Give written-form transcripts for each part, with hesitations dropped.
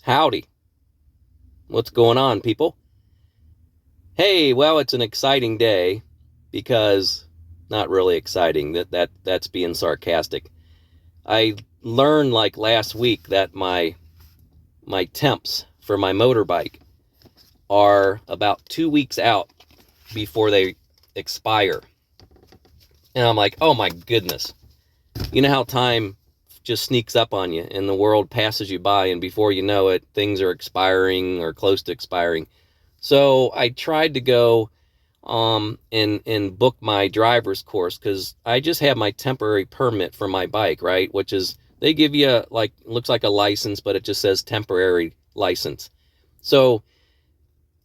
Howdy. What's going on, people? Hey, well, it's an exciting day because not really exciting. That's being sarcastic. I learned like last week that my temps for my motorbike are about 2 weeks out before they expire. And I'm like, "Oh my goodness." You know how time just sneaks up on you and the world passes you by, and before you know it, things are expiring or close to expiring. So I tried to go and book my driver's course, because I just have my temporary permit for my bike, right? Which is, they give you looks like a license, but it just says temporary license. So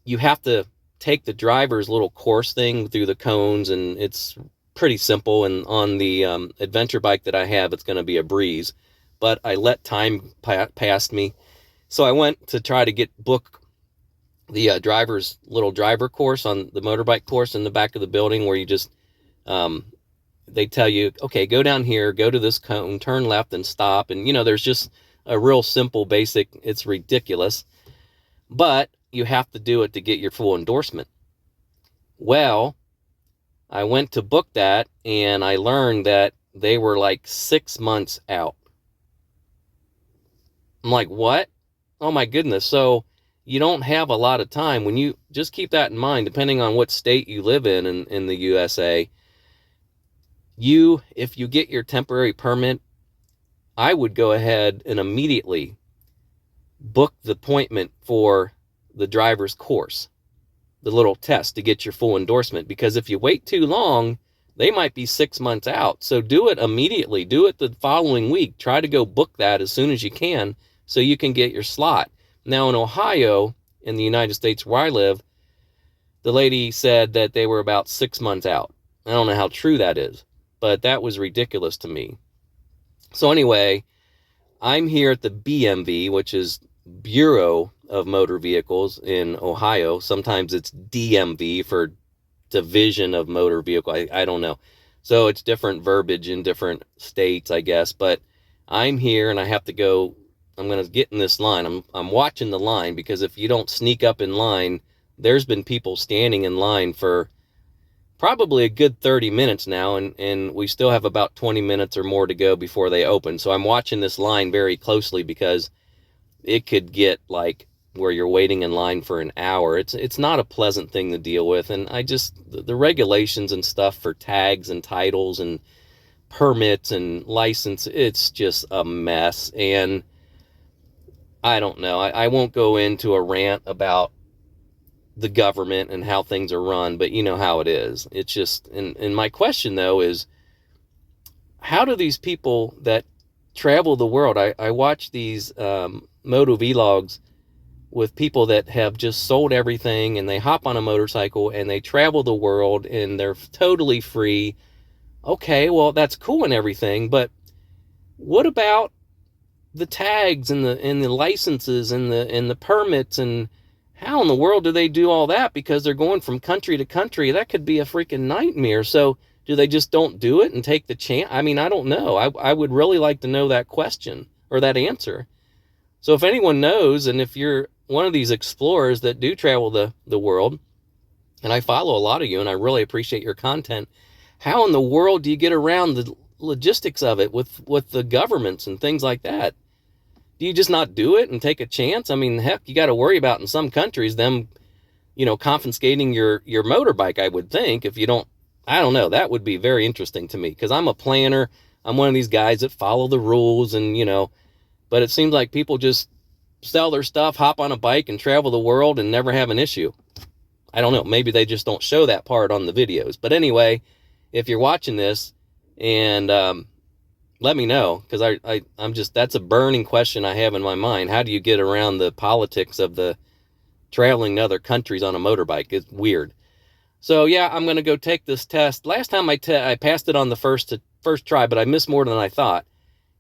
you have to take the driver's little course thing through the cones, and it's pretty simple. And on the adventure bike that I have, it's going to be a breeze. But I let time pass me, so I went to try to book the driver's little driver course on the motorbike course in the back of the building, where you just they tell you, okay, go down here, go to this cone, turn left and stop. And there's just a real simple basic. It's ridiculous, but you have to do it to get your full endorsement. Well, I went to book that, and I learned that they were like 6 months out. I'm like, what? Oh my goodness. So you don't have a lot of time. When you just keep that in mind, depending on what state you live in the USA, if you get your temporary permit, I would go ahead and immediately book the appointment for the driver's course, the little test to get your full endorsement. Because if you wait too long, they might be 6 months out. So do it immediately. Do it the following week. Try to go book that as soon as you can, so you can get your slot. Now in Ohio, in the United States where I live, the lady said that they were about 6 months out. I don't know how true that is, but that was ridiculous to me. So anyway, I'm here at the BMV, which is Bureau of Motor Vehicles in Ohio. Sometimes it's DMV for Division of Motor Vehicle. I don't know. So it's different verbiage in different states, I guess. But I'm here, and I have to go. I'm going to get in this line. I'm watching the line, because if you don't sneak up in line, there's been people standing in line for probably a good 30 minutes now, and we still have about 20 minutes or more to go before they open. So I'm watching this line very closely, because it could get like where you're waiting in line for an hour. It's not a pleasant thing to deal with. And the regulations and stuff for tags and titles and permits and license, it's just a mess. And I don't know. I won't go into a rant about the government and how things are run, but you know how it is. It's just, and my question though is, how do these people that travel the world, I watch these moto vlogs with people that have just sold everything, and they hop on a motorcycle and they travel the world and they're totally free. Okay, well, that's cool and everything, but what about the tags and the licenses and the permits, and how in the world do they do all that? Because they're going from country to country. That could be a freaking nightmare. So do they just don't do it and take the chance? I mean, I don't know. I would really like to know that question, or that answer. So if anyone knows, and if you're one of these explorers that do travel the world, and I follow a lot of you and I really appreciate your content, how in the world do you get around the logistics of it with the governments and things like that? Do you just not do it and take a chance? I mean, heck, you got to worry about in some countries them, confiscating your motorbike, I would think. If you don't, I don't know. That would be very interesting to me, because I'm a planner. I'm one of these guys that follow the rules, and but it seems like people just sell their stuff, hop on a bike, and travel the world and never have an issue. I don't know. Maybe they just don't show that part on the videos. But anyway, if you're watching this, and let me know, because I'm just, that's a burning question I have in my mind. How do you get around the politics of the traveling to other countries on a motorbike? It's weird. So yeah, I'm going to go take this test. Last time I passed it on the first try, but I missed more than I thought,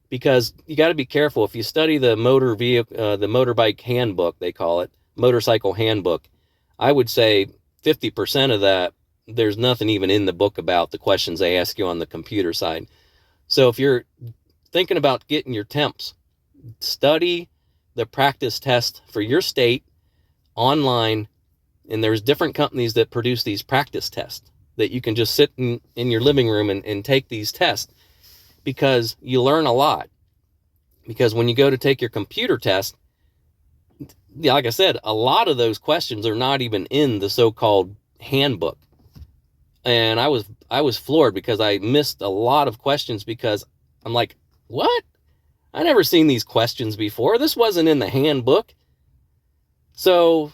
because you got to be careful. If you study the the motorbike handbook, they call it, motorcycle handbook, I would say 50% of that, there's nothing even in the book about the questions they ask you on the computer side. So if you're thinking about getting your temps, study the practice test for your state online, and there's different companies that produce these practice tests that you can just sit in your living room and take these tests, because you learn a lot. Because when you go to take your computer test, yeah, like I said, a lot of those questions are not even in the so-called handbook. And I was floored because I missed a lot of questions, because I'm like, what? I never seen these questions before. This wasn't in the handbook. So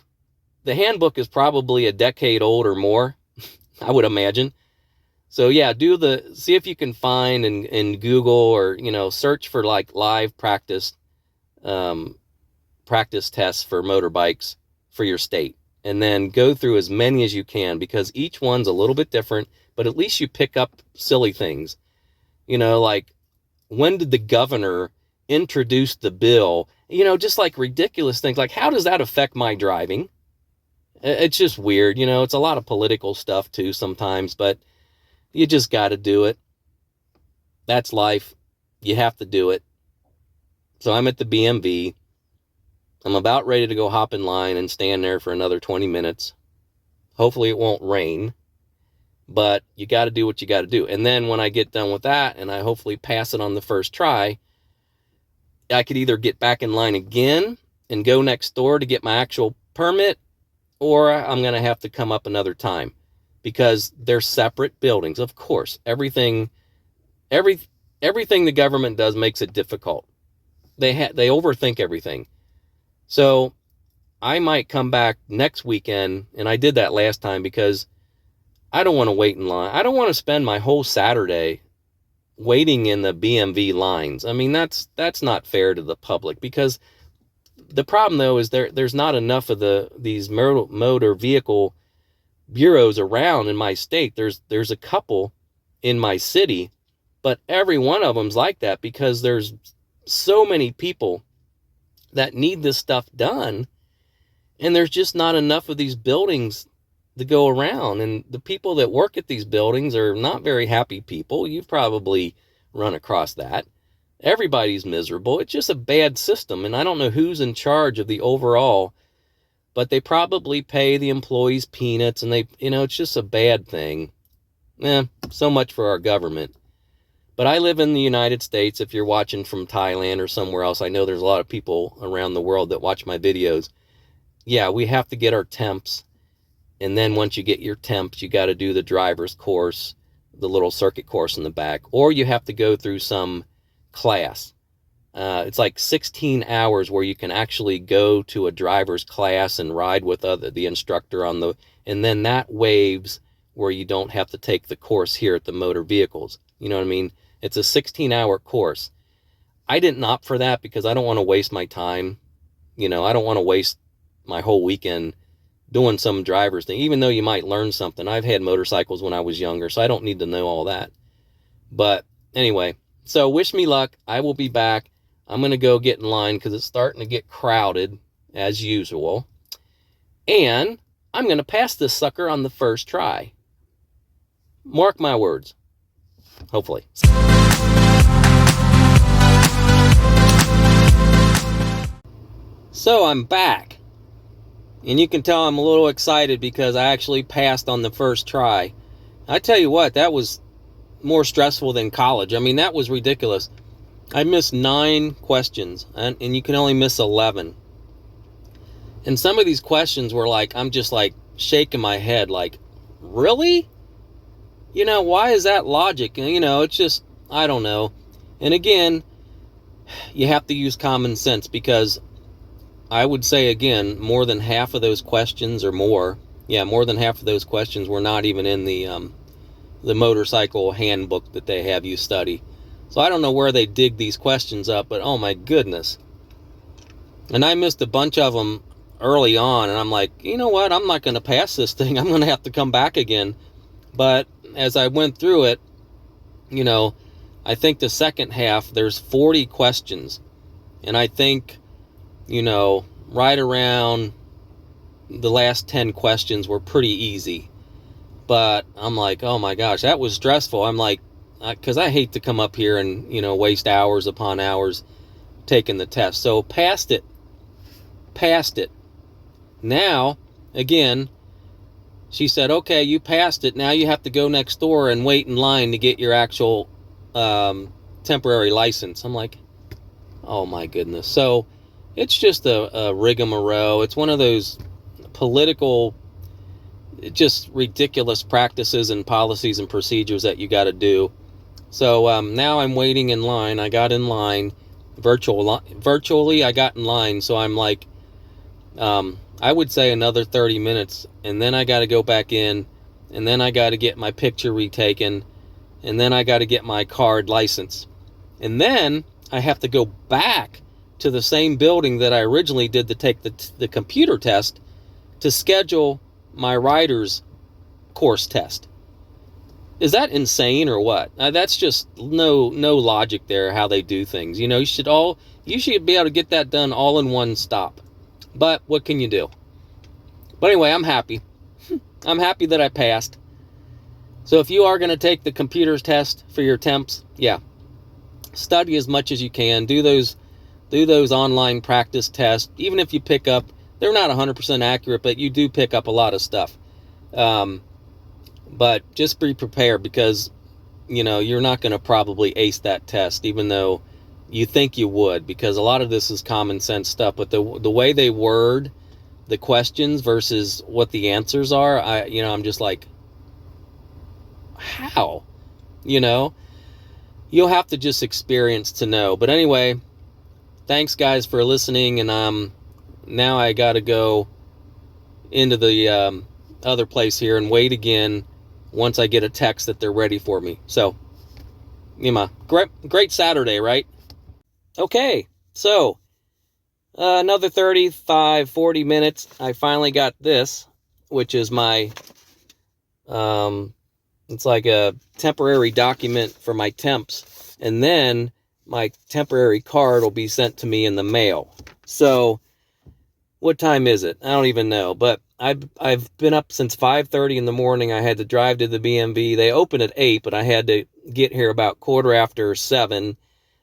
the handbook is probably a decade old or more, I would imagine. So yeah, see if you can find in Google, or, search for like live practice tests for motorbikes for your state, and then go through as many as you can, because each one's a little bit different, but at least you pick up silly things, like, when did the governor introduce the bill? Just like ridiculous things, like, how does that affect my driving? It's just weird. It's a lot of political stuff too sometimes, but you just got to do it. That's life. You have to do it. So I'm at the BMV. I'm about ready to go hop in line and stand there for another 20 minutes. Hopefully it won't rain, but you got to do what you got to do. And then when I get done with that, and I hopefully pass it on the first try, I could either get back in line again and go next door to get my actual permit, or I'm going to have to come up another time, because they're separate buildings. Of course, everything the government does makes it difficult. They overthink everything. So I might come back next weekend, and I did that last time, because I don't want to wait in line. I don't want to spend my whole Saturday waiting in the BMV lines. I mean, that's not fair to the public, because the problem though is there's not enough of these motor vehicle bureaus around in my state. There's a couple in my city, but every one of them's like that, because there's so many people that need this stuff done, and there's just not enough of these buildings to go around. And the people that work at these buildings are not very happy people. You've probably run across that. Everybody's miserable. It's just a bad system, and I don't know who's in charge of the overall, but they probably pay the employees peanuts, and it's just a bad thing. So much for our government. But I live in the United States. If you're watching from Thailand or somewhere else, I know there's a lot of people around the world that watch my videos. Yeah, we have to get our temps. And then once you get your temps, you got to do the driver's course, the little circuit course in the back, or you have to go through some class. It's like 16 hours where you can actually go to a driver's class and ride with the instructor and then that waives where you don't have to take the course here at the motor vehicles. You know what I mean? It's a 16-hour course. I didn't opt for that because I don't want to waste my time. I don't want to waste my whole weekend doing some driver's thing, even though you might learn something. I've had motorcycles when I was younger, so I don't need to know all that. But anyway, so wish me luck. I will be back. I'm going to go get in line because it's starting to get crowded as usual. And I'm going to pass this sucker on the first try. Mark my words. Hopefully. So I'm back. And you can tell I'm a little excited because I actually passed on the first try. I tell you what, that was more stressful than college. I mean, that was ridiculous. I missed 9 questions, and you can only miss 11. And some of these questions were like, I'm just like shaking my head like, really? Why is that logic? And, it's just, I don't know. And again, you have to use common sense, because I would say, again, more than half of those questions or more, more than half of those questions were not even in the motorcycle handbook that they have you study. So I don't know where they dig these questions up, but oh my goodness. And I missed a bunch of them early on, and I'm like, you know what? I'm not going to pass this thing. I'm going to have to come back again. But as I went through it, I think the second half, there's 40 questions. And I think, right around the last 10 questions were pretty easy. But I'm like, oh my gosh, that was stressful. I'm like, because I hate to come up here and, waste hours upon hours taking the test. So passed it passed it. Now, again, she said, okay, you passed it. Now you have to go next door and wait in line to get your actual temporary license. I'm like, oh my goodness. So it's just a rigmarole. It's one of those political, just ridiculous practices and policies and procedures that you got to do. So now I'm waiting in line. I got in line virtually. I got in line. So I'm like, I would say another 30 minutes, and then I got to go back in, and then I got to get my picture retaken, and then I got to get my card license. And then I have to go back to the same building that I originally did to take the computer test to schedule my rider's course test. Is that insane or what? That's just no logic there, how they do things. You know, you should be able to get that done all in one stop. But what can you do? But anyway, I'm happy. I'm happy that I passed. So if you are going to take the computer's test for your temps, yeah, study as much as you can. Do those online practice tests. Even if you pick up, they're not 100% accurate, but you do pick up a lot of stuff. But just be prepared, because, you know, you're not going to probably ace that test, even though you think you would, because a lot of this is common sense stuff. But the way they word the questions versus what the answers are, I'm just like, how? You know, you'll have to just experience to know. But anyway, thanks guys for listening, and now I got to go into the other place here and wait again once I get a text that they're ready for me. So, great Saturday, right? Okay, so another 40 minutes. I finally got this, which is my, it's like a temporary document for my temps. And then my temporary card will be sent to me in the mail. So, what time is it? I don't even know, but I've been up since 5:30 in the morning. I had to drive to the BMV. They open at 8, but I had to get here about 7:15,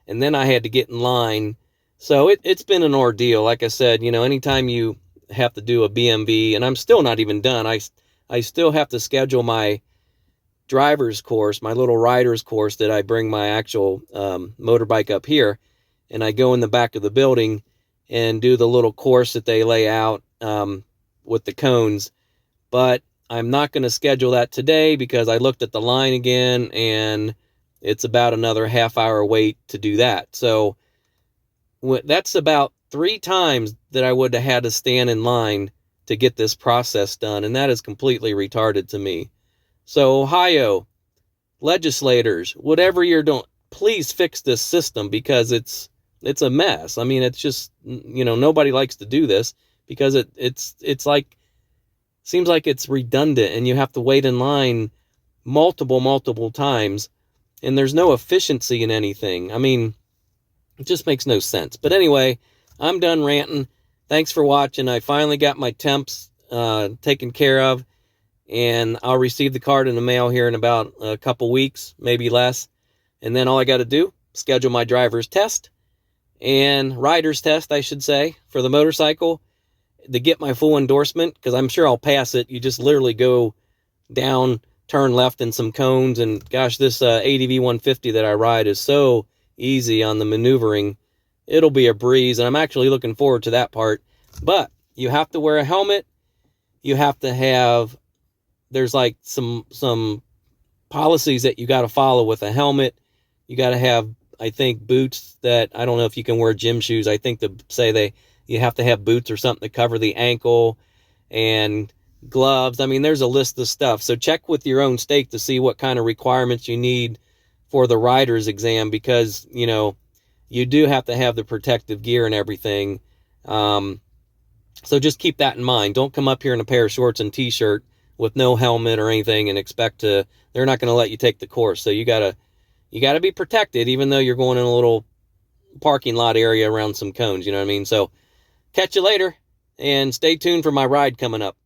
and then I had to get in line. So it's been an ordeal. Like I said, you know, anytime you have to do a BMV, and I'm still not even done. I still have to schedule my driver's course, my little rider's course, that I bring my actual motorbike up here, and I go in the back of the building and do the little course that they lay out with the cones. But I'm not going to schedule that today because I looked at the line again, and it's about another half-hour wait to do that. So that's about 3 times that I would have had to stand in line to get this process done, and that is completely retarded to me. So Ohio legislators, whatever you're doing, please fix this system, because it's a mess. I mean, it's just, you know, nobody likes to do this because it's like, seems like it's redundant, and you have to wait in line multiple times, and there's no efficiency in anything. I mean, it just makes no sense. But anyway, I'm done ranting. Thanks for watching. I finally got my temps taken care of, and I'll receive the card in the mail here in about a couple weeks, maybe less. And then all I got to do, schedule my driver's test, and rider's test, I should say, for the motorcycle, to get my full endorsement, because I'm sure I'll pass it. You just literally go down, turn left in some cones, and gosh, this ADV 150 that I ride is so easy on the maneuvering. It'll be a breeze, and I'm actually looking forward to that part. But you have to wear a helmet. You have to have, there's like some policies that you got to follow with a helmet. You got to have, I think, boots that, I don't know if you can wear gym shoes. I think you have to have boots or something to cover the ankle, and gloves. I mean, there's a list of stuff. So check with your own state to see what kind of requirements you need for the rider's exam, because, you know, you do have to have the protective gear and everything. So just keep that in mind. Don't come up here in a pair of shorts and t-shirt with no helmet or anything and they're not going to let you take the course. So you gotta be protected, even though you're going in a little parking lot area around some cones, you know what I mean? So catch you later, and stay tuned for my ride coming up.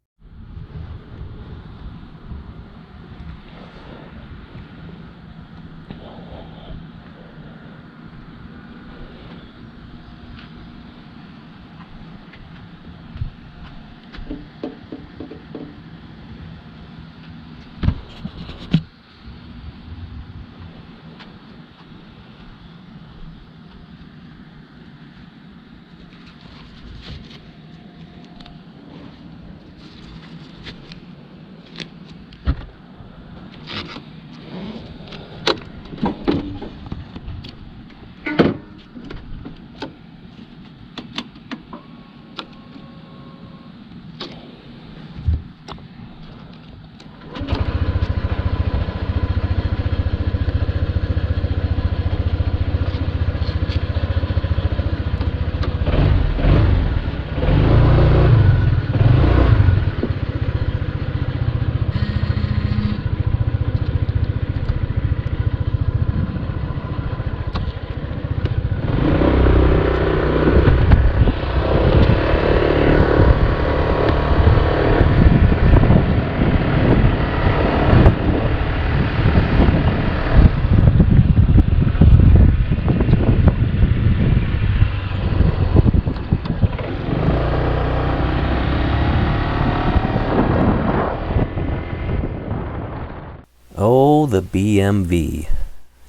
the BMV.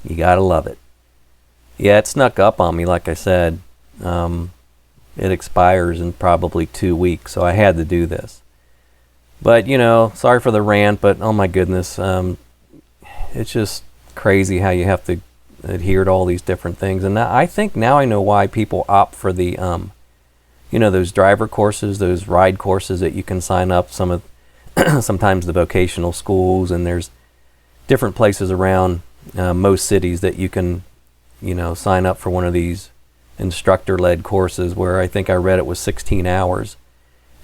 You gotta love it. Yeah, it snuck up on me, like I said. It expires in probably 2 weeks, so I had to do this. But, you know, sorry for the rant, but oh my goodness, it's just crazy how you have to adhere to all these different things. And I think now I know why people opt for the, you know, those driver courses, those ride courses that you can sign up. Sometimes the vocational schools, and there's different places around most cities that you can, you know, sign up for one of these instructor-led courses, where I think I read it was 16 hours,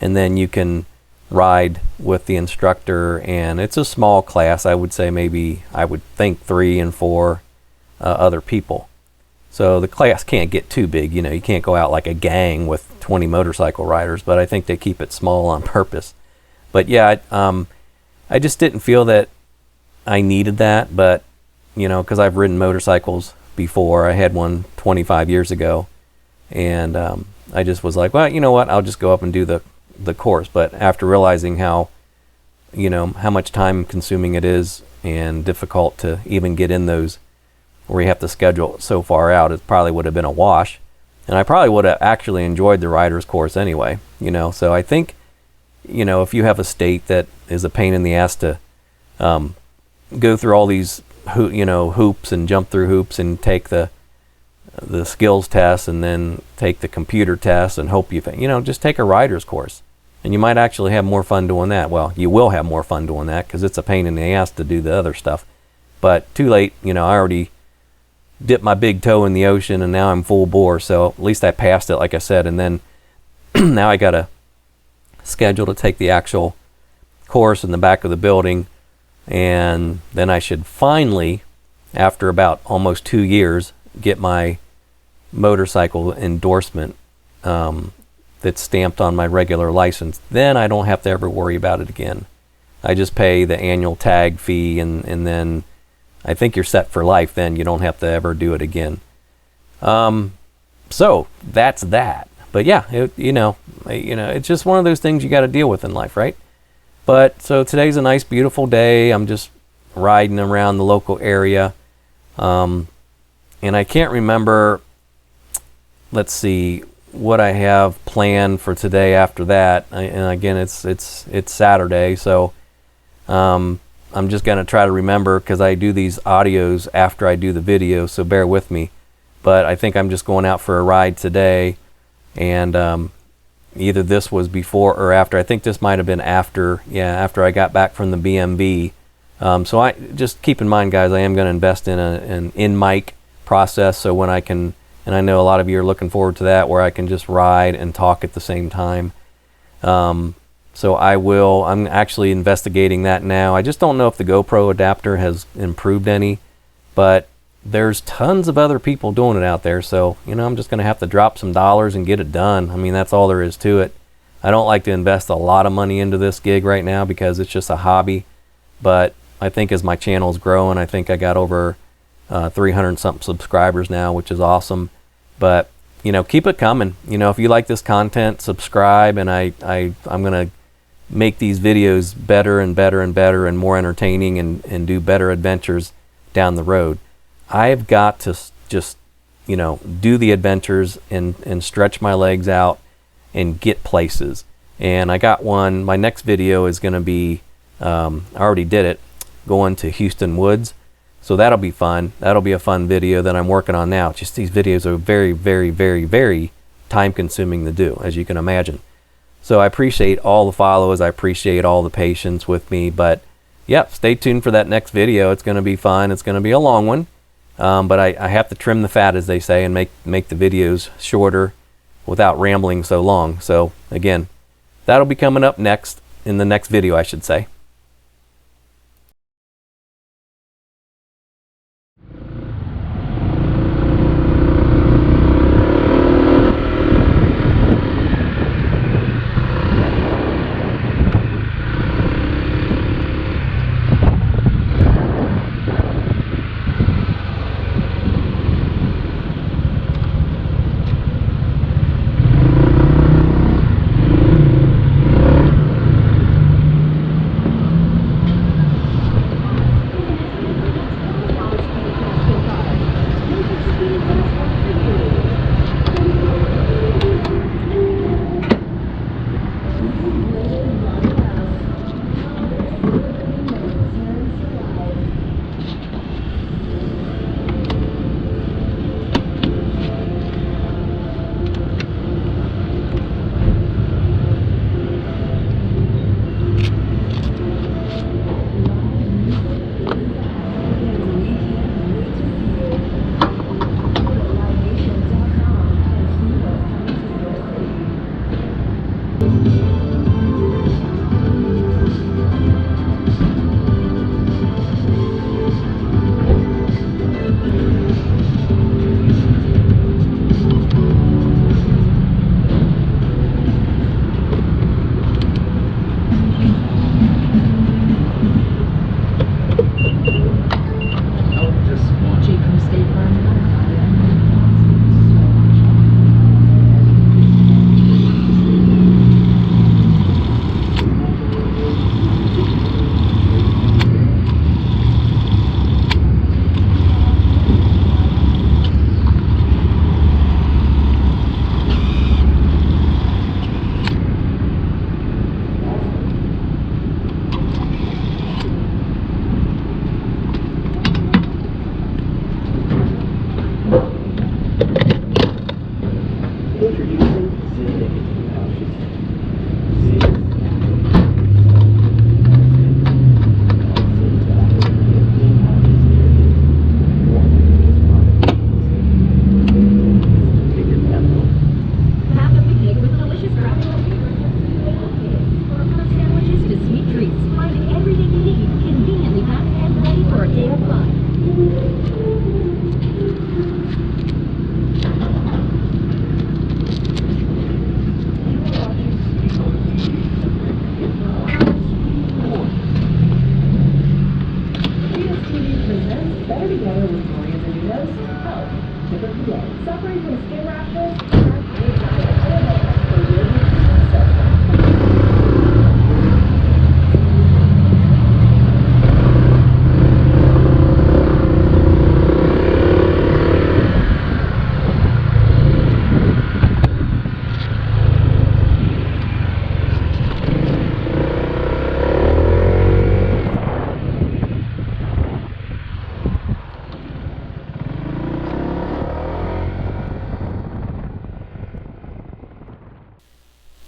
and then you can ride with the instructor, and it's a small class. I would say maybe, I would think 3 and 4 other people. So the class can't get too big, you know, you can't go out like a gang with 20 motorcycle riders, but I think they keep it small on purpose. But yeah, I just didn't feel that I needed that, but, you know, because I've ridden motorcycles before. I had one 25 years ago, and I just was like, well, you know what, I'll just go up and do the course. But after realizing how, you know, how much time consuming it is and difficult to even get in those, where you have to schedule it so far out, it probably would have been a wash. And I probably would have actually enjoyed the rider's course anyway, you know. So I think, you know, if you have a state that is a pain in the ass to go through all these hoops and jump through hoops and take the skills test and then take the computer test and hope you know, just take a rider's course, and you might actually have more fun doing that. Well, you will have more fun doing that, because it's a pain in the ass to do the other stuff. But too late, you know, I already dipped my big toe in the ocean, and now I'm full bore. So at least I passed it, like I said. And then now I got a schedule to take the actual course in the back of the building. And then I should finally, after about almost 2 years, get my motorcycle endorsement that's stamped on my regular license. Then I don't have to ever worry about it again. I just pay the annual tag fee, and then I think you're set for life. Then you don't have to ever do it again. So that's that. But yeah, you know, it's just one of those things you got to deal with in life, right? But so today's a nice, beautiful day. I'm just riding around the local area. And I can't remember, let's see, what I have planned for today after that. And again, it's Saturday, so I'm just going to try to remember, because I do these audios after I do the video, so bear with me. But I think I'm just going out for a ride today, and either this was before or after. I think this might have been after I got back from the BMV. So I just keep in mind, guys, I am going to invest in an in-mic process, so when I can, and I know a lot of you are looking forward to that, where I can just ride and talk at the same time. So I'm actually investigating that now. I just don't know if the GoPro adapter has improved any, but there's tons of other people doing it out there. So, you know, I'm just going to have to drop some dollars and get it done. I mean, that's all there is to it. I don't like to invest a lot of money into this gig right now, because it's just a hobby. But I think as my channel's growing, I think I got over 300 something subscribers now, which is awesome. But, you know, keep it coming. You know, if you like this content, subscribe, and I'm going to make these videos better and better and better and more entertaining, and do better adventures down the road. I've got to just, you know, do the adventures and stretch my legs out and get places. And I got one, my next video is going to be, I already did it, going to Houston Woods. So that'll be fun. That'll be a fun video that I'm working on now. Just these videos are very, very, very, very time consuming to do, as you can imagine. So I appreciate all the follows. I appreciate all the patience with me. But yeah, stay tuned for that next video. It's going to be fun. It's going to be a long one. But I have to trim the fat, as they say, and make the videos shorter without rambling so long. So again, that'll be coming up next, in the next video, I should say.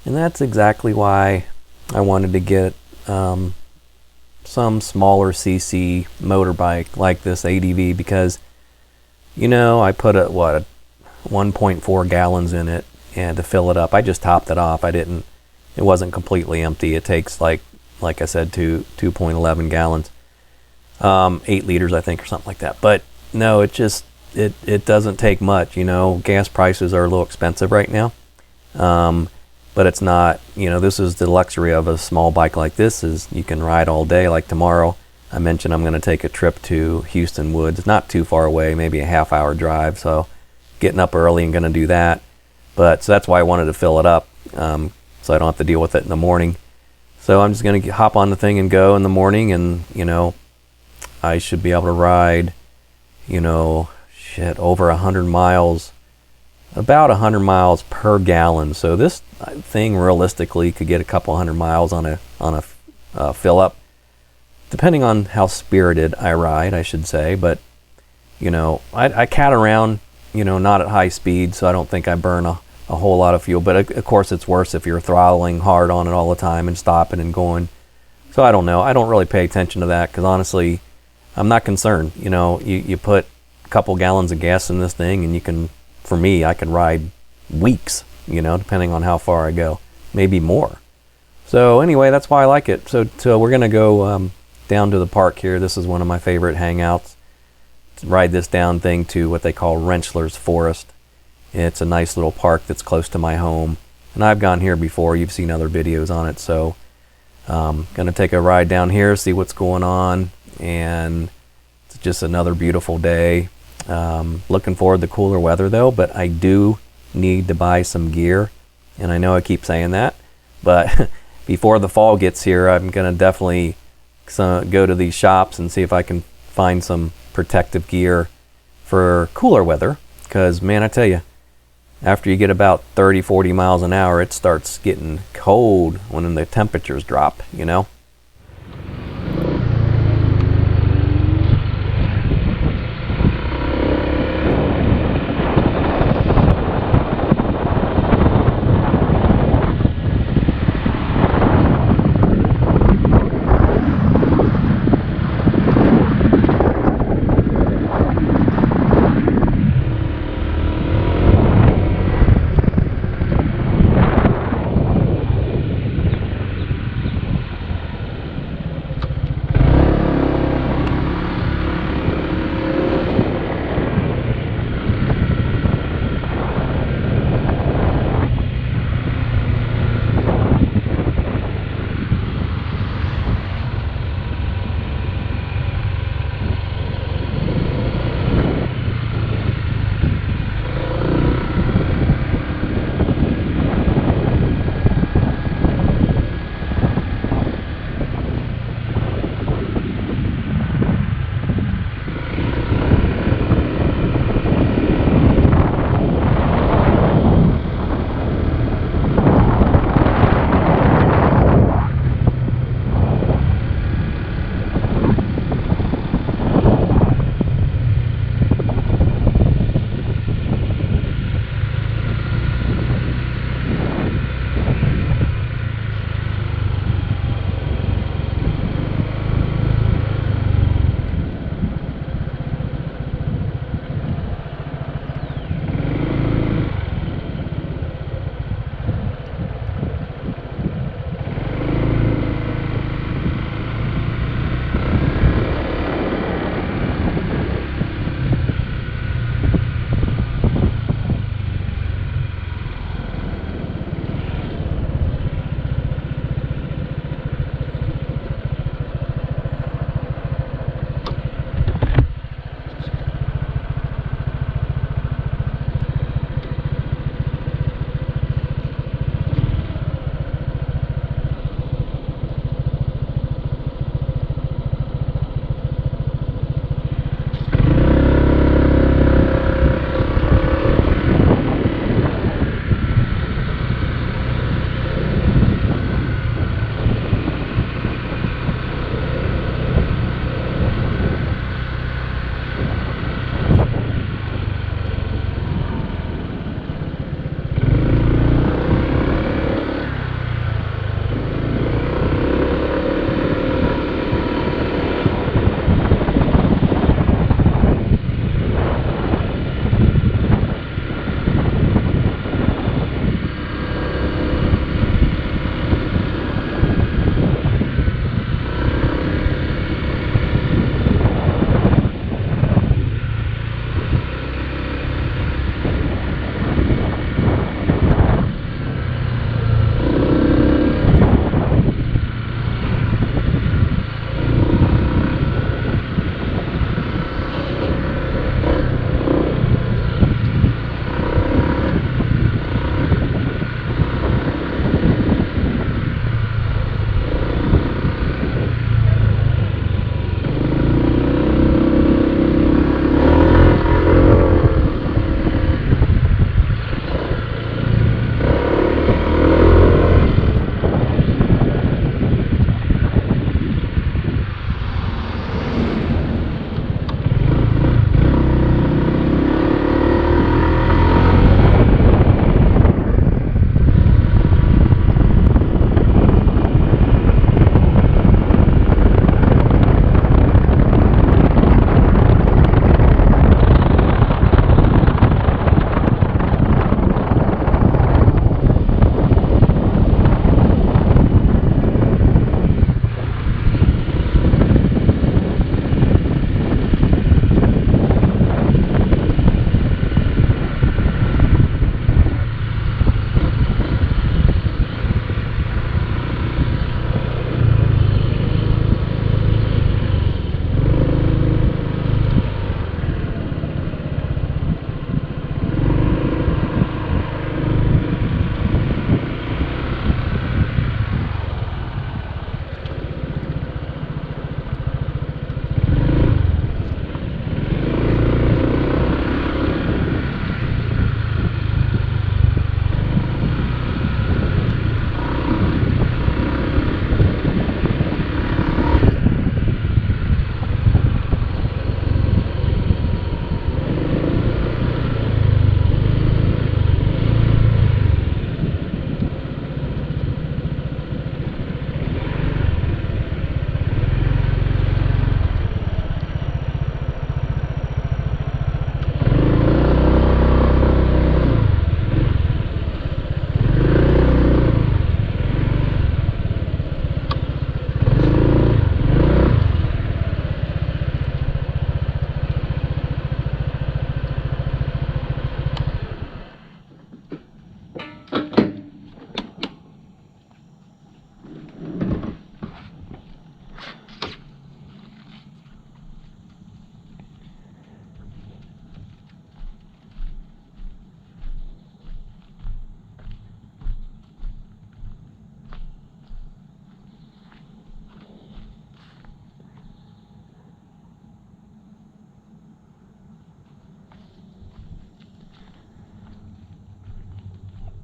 And that's exactly why I wanted to get some smaller CC motorbike like this ADV, because, you know, I put 1.4 gallons in it, and to fill it up, I just topped it off. It wasn't completely empty. It takes like I said, 2.11 gallons, 8 liters, I think, or something like that. But no, it doesn't take much. You know, gas prices are a little expensive right now. But it's not, you know, this is the luxury of a small bike like this, is you can ride all day. Like tomorrow, I mentioned I'm going to take a trip to Houston Woods. It's not too far away, maybe a half-hour drive. So getting up early and going to do that. But so that's why I wanted to fill it up, so I don't have to deal with it in the morning. So I'm just going to hop on the thing and go in the morning, and, you know, I should be able to ride, you know, over 100 miles, about 100 miles per gallon. So this thing realistically could get a couple 100 miles on a fill up, depending on how spirited I ride, I should say. But, you know, I cat around, you know, not at high speed, so I don't think I burn a whole lot of fuel. But of course it's worse if you're throttling hard on it all the time and stopping and going. So I don't know. I don't really pay attention to that, because honestly, I'm not concerned. You know, you put a couple gallons of gas in this thing, and you can, for me, I can ride weeks, you know, depending on how far I go, maybe more. So anyway, that's why I like it. So we're gonna go down to the park here. This is one of my favorite hangouts. Ride this down thing to what they call Rensselaer's Forest. It's a nice little park that's close to my home, and I've gone here before. You've seen other videos on it. So gonna take a ride down here, see what's going on, and it's just another beautiful day. Looking forward to cooler weather though, but I do need to buy some gear, and I know I keep saying that, but before the fall gets here, I'm gonna definitely go to these shops and see if I can find some protective gear for cooler weather, because man, I tell you, after you get about 30-40 miles an hour, it starts getting cold when the temperatures drop, you know.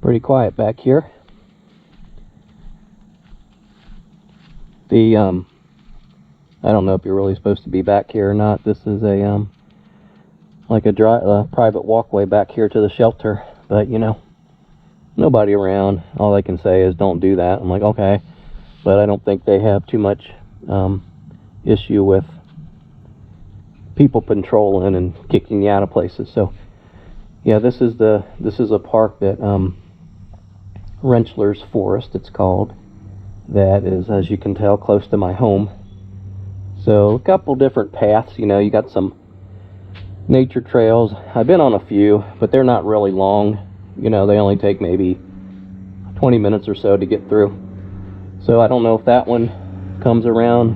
Pretty quiet back here. The I don't know if you're really supposed to be back here or not. This is a like a private walkway back here to the shelter, but you know, nobody around. All I can say is don't do that. I'm like, okay, but I don't think they have too much issue with people patrolling and kicking you out of places. So yeah, this is a park that Rensselaer's Forest, it's called, that is, as you can tell, close to my home. So a couple different paths, you know, you got some nature trails. I've been on a few, but they're not really long. You know, they only take maybe 20 minutes or so to get through. So I don't know if that one comes around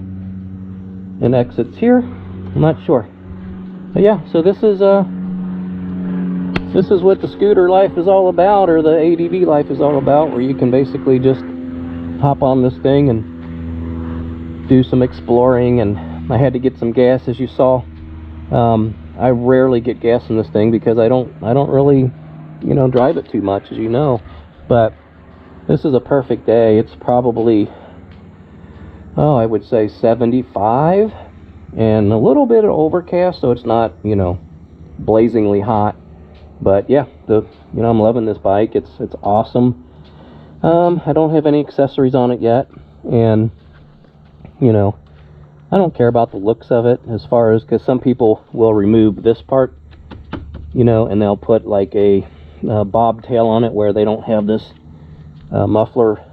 and exits here. I'm not sure. But yeah, so this is what the scooter life is all about, or the ADV life is all about, where you can basically just hop on this thing and do some exploring. And I had to get some gas, as you saw. I rarely get gas in this thing because I don't really, you know, drive it too much, as you know. But this is a perfect day. It's probably, oh, I would say 75 and a little bit of overcast, so it's not, you know, blazingly hot. But yeah, you know, I'm loving this bike. It's awesome. I don't have any accessories on it yet, and you know, I don't care about the looks of it, as far as, because some people will remove this part, you know, and they'll put like a bobtail on it where they don't have this not muffler,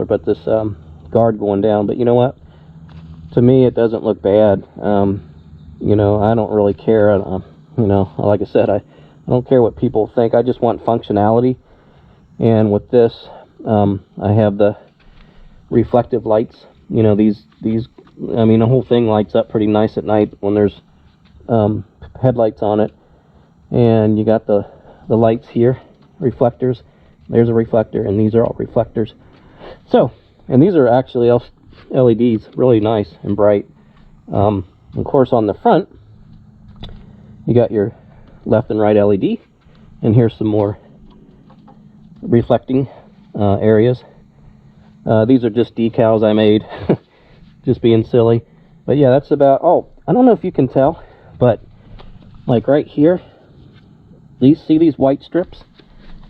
but this guard going down. But you know what? To me, it doesn't look bad. You know, I don't really care. You know, like I said, I don't care what people think. I just want functionality. And with this, I have the reflective lights. You know, these I mean, the whole thing lights up pretty nice at night when there's headlights on it. And you got the lights here, reflectors. There's a reflector, and these are all reflectors. So, and these are actually LEDs, really nice and bright. Of course, on the front, you got your left and right LED, and here's some more reflecting areas. These are just decals I made, just being silly. But yeah, that's about, oh, I don't know if you can tell, but like right here, see these white strips?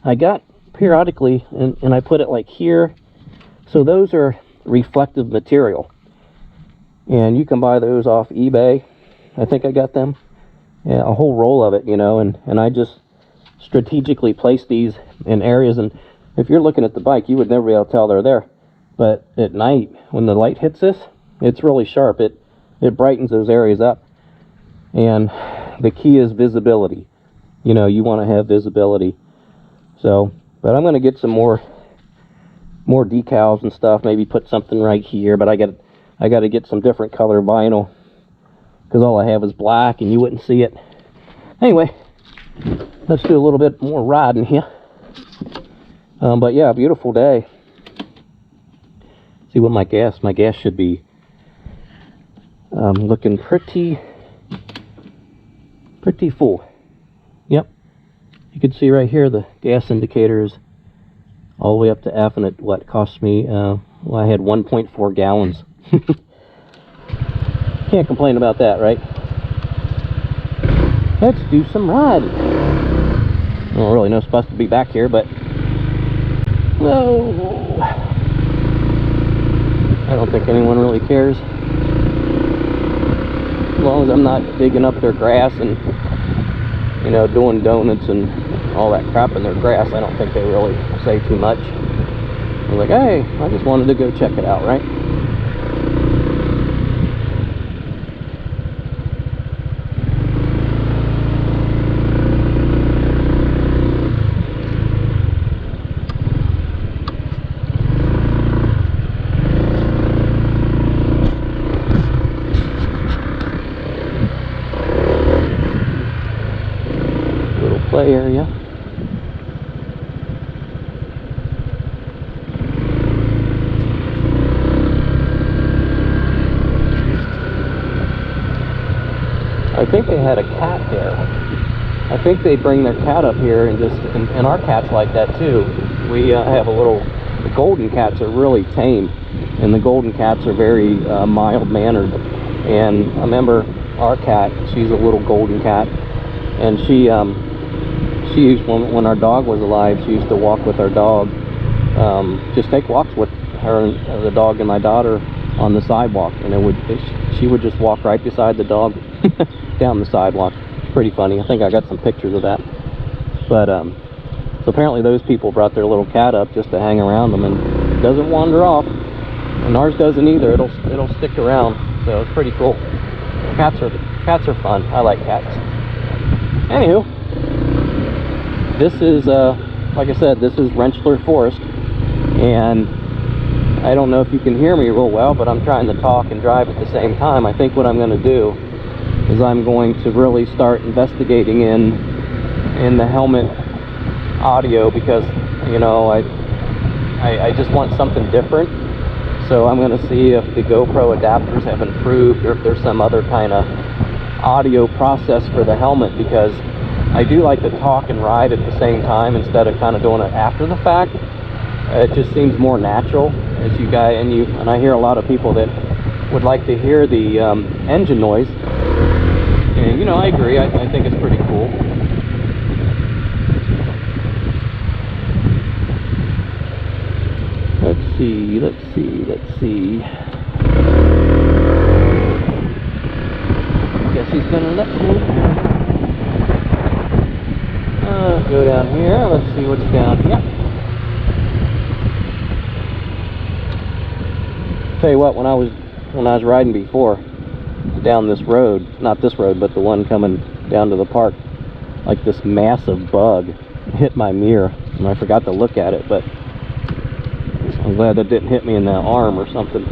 I got periodically, and I put it like here. So those are reflective material, and you can buy those off eBay. I think I got them, yeah, a whole roll of it, you know, and I just strategically place these in areas. And if you're looking at the bike, you would never be able to tell they're there, but at night when the light hits this, it's really sharp. It brightens those areas up. And the key is visibility. You know, you want to have visibility. So, but I'm going to get some more decals and stuff, maybe put something right here. But I got to get some different color vinyl, because all I have is black and you wouldn't see it. Anyway, let's do a little bit more riding here. But yeah, beautiful day. See what my gas should be looking pretty full. Yep, you can see right here the gas indicator is all the way up to F, and it what cost me, well, I had 1.4 gallons. Can't complain about that, right? Let's do some riding. I don't really know supposed to be back here, but no, I don't think anyone really cares. As long as I'm not digging up their grass and, you know, doing donuts and all that crap in their grass, I don't think they really say too much. I'm like, hey, I just wanted to go check it out, right? Play area. I think they had a cat there. I think they bring their cat up here, and our cat's like that too. we have a little, the golden cats are really tame, and the golden cats are very mild-mannered. And I remember our cat, she's a little golden cat, and she used, when our dog was alive, she used to walk with our dog, just take walks with her and the dog and my daughter on the sidewalk, and she would just walk right beside the dog down the sidewalk. Pretty funny. I think I got some pictures of that. But so apparently those people brought their little cat up just to hang around them, and it doesn't wander off, and ours doesn't either. It'll stick around, so it's pretty cool. Cats are fun. I like cats. Anywho, this is like I said, this is Rentschler Forest, and I don't know if you can hear me real well, but I'm trying to talk and drive at the same time. I think what I'm going to do is I'm going to really start investigating in the helmet audio, because you know I just want something different. So I'm going to see if the GoPro adapters have improved, or if there's some other kind of audio process for the helmet, because I do like to talk and ride at the same time instead of kind of doing it after the fact. It just seems more natural, as you guys, and I hear a lot of people that would like to hear the engine noise, and you know, I agree. I think it's pretty cool. Let's see. Guess he's gonna let me go down here. Let's see what's down here. Tell you what, when I was riding before down this road, not this road, but the one coming down to the park, like this massive bug hit my mirror, and I forgot to look at it, but I'm glad that didn't hit me in the arm or something.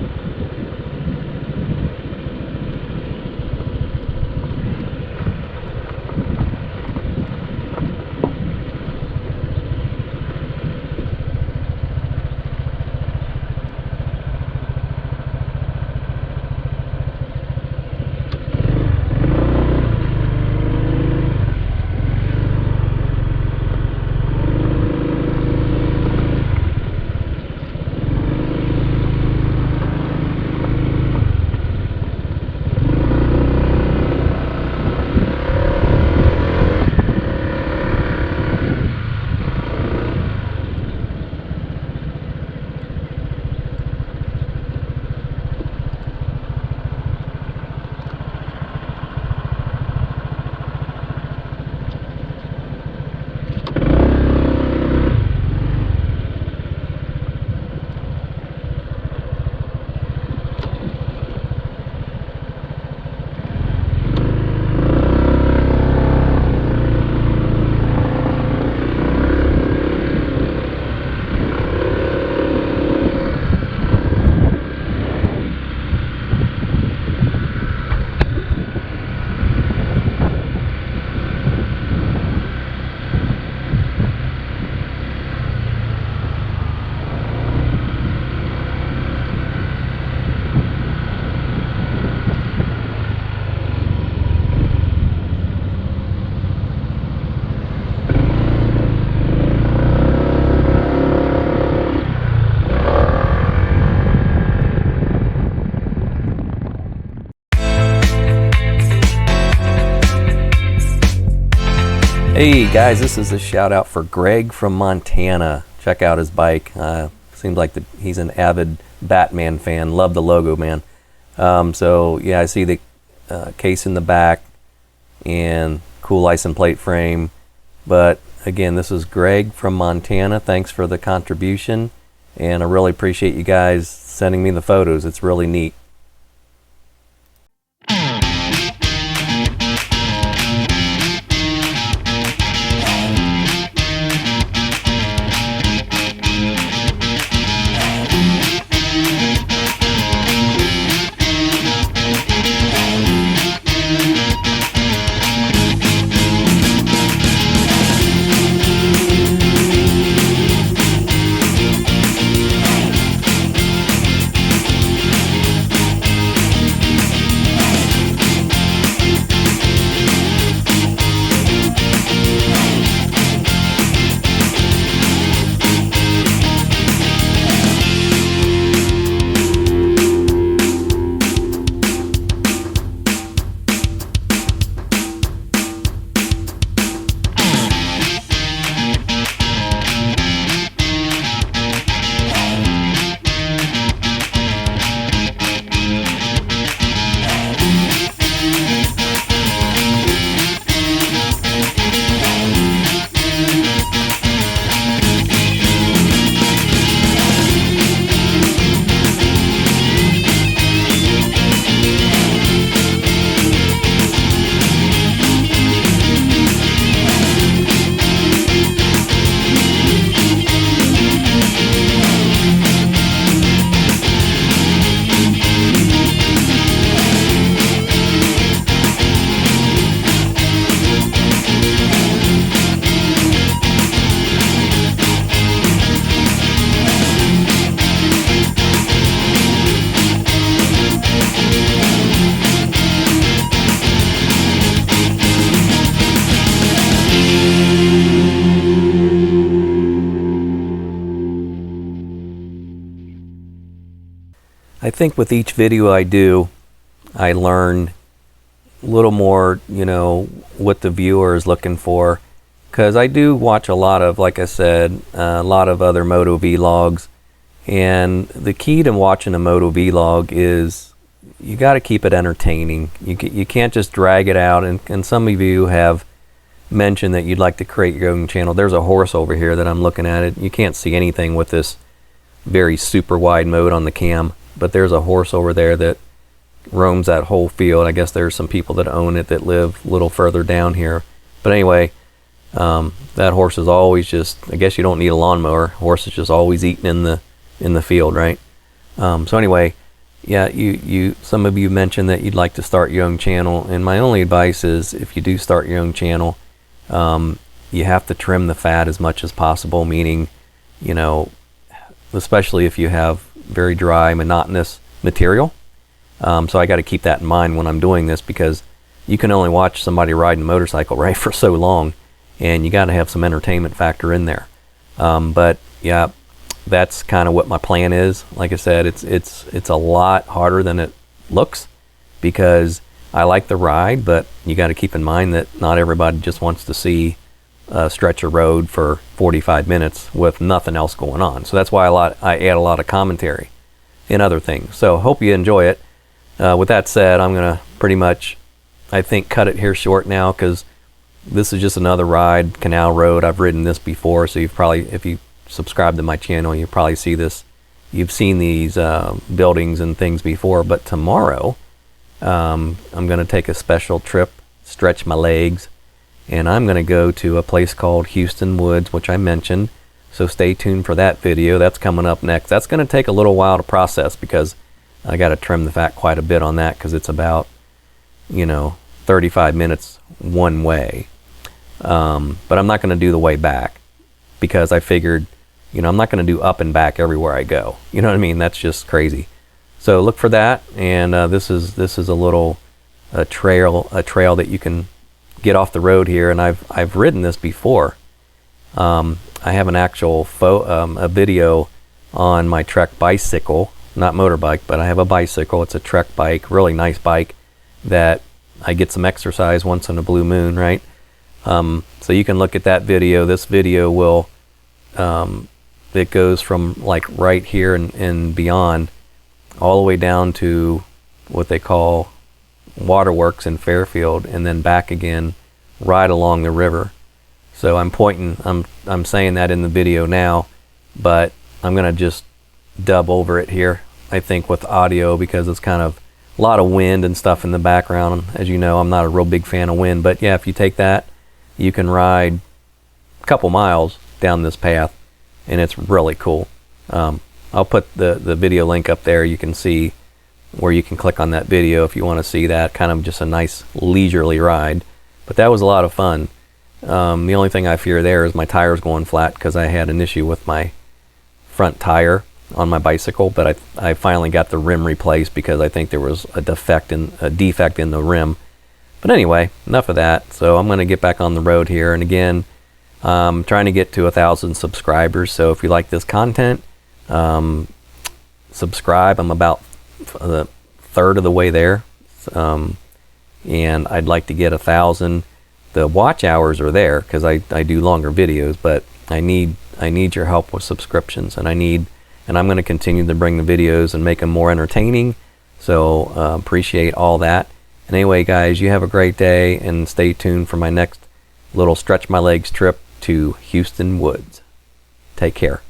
Hey guys, this is a shout out for Greg from Montana. Check out his bike. Seems like he's an avid Batman fan. Love the logo, man. So yeah, I see the case in the back and cool license plate frame. But again, this is Greg from Montana. Thanks for the contribution, and I really appreciate you guys sending me the photos. It's really neat. I think with each video I do, I learn a little more, you know, what the viewer is looking for. Because I do watch a lot of, like I said, a lot of other moto vlogs. And the key to watching a moto vlog is you got to keep it entertaining. You can't just drag it out. And some of you have mentioned that you'd like to create your own channel. There's a horse over here that I'm looking at. You can't see anything with this very super wide mode on the cam. But there's a horse over there that roams that whole field. I guess there's some people that own it that live a little further down here. But anyway, that horse is always just, I guess you don't need a lawnmower. Horse is just always eating in the field, right? So anyway, yeah, some of you mentioned that you'd like to start your own channel, and my only advice is if you do start your own channel, you have to trim the fat as much as possible, meaning, you know, especially if you have very dry, monotonous material. So I got to keep that in mind when I'm doing this, because you can only watch somebody riding a motorcycle, right, for so long, and you got to have some entertainment factor in there. But yeah, that's kind of what my plan is. Like I said, it's a lot harder than it looks, because I like the ride, but you got to keep in mind that not everybody just wants to see a stretch of road for 45 minutes with nothing else going on. So that's why I add a lot of commentary and other things. So hope you enjoy it. With that said, I'm gonna pretty much, I think, cut it here short now, because this is just another ride, Canal Road. I've ridden this before, so you've probably, if you subscribe to my channel, you probably see this. You've seen these buildings and things before. But tomorrow, I'm gonna take a special trip, stretch my legs, and I'm gonna go to a place called Houston Woods, which I mentioned. So stay tuned for that video. That's coming up next. That's gonna take a little while to process, because I got to trim the fat quite a bit on that, because it's about, you know, 35 minutes one way. But I'm not going to do the way back, because I figured, you know, I'm not going to do up and back everywhere I go. You know what I mean? That's just crazy. So look for that. And this is a little trail that you can get off the road here. And I've ridden this before. I have an actual a video on my Trek bicycle. Not motorbike, but I have a bicycle. It's a Trek bike, really nice bike, that I get some exercise once in a blue moon, right? So you can look at that video. This video will, it goes from like right here and beyond, all the way down to what they call Waterworks in Fairfield, and then back again, right along the river. So I'm saying that in the video now, but I'm gonna just dub over it here, I think, with audio, because it's kind of a lot of wind and stuff in the background. As you know, I'm not a real big fan of wind, but yeah, if you take that, you can ride a couple miles down this path, and it's really cool. I'll put the video link up there. You can see where you can click on that video if you want to see that. Kind of just a nice leisurely ride, but that was a lot of fun. The only thing I fear there is my tires going flat, because I had an issue with my front tire on my bicycle, but I finally got the rim replaced, because I think there was a defect in the rim. But anyway, enough of that. So I'm going to get back on the road here, and again, I'm trying to get to 1,000 subscribers. So if you like this content, subscribe. I'm about a third of the way there, and I'd like to get 1,000. The watch hours are there, because I do longer videos, but I need your help with subscriptions, and I'm going to continue to bring the videos and make them more entertaining. So appreciate all that. And anyway, guys, you have a great day, and stay tuned for my next little stretch my legs trip to Houston Woods. Take care.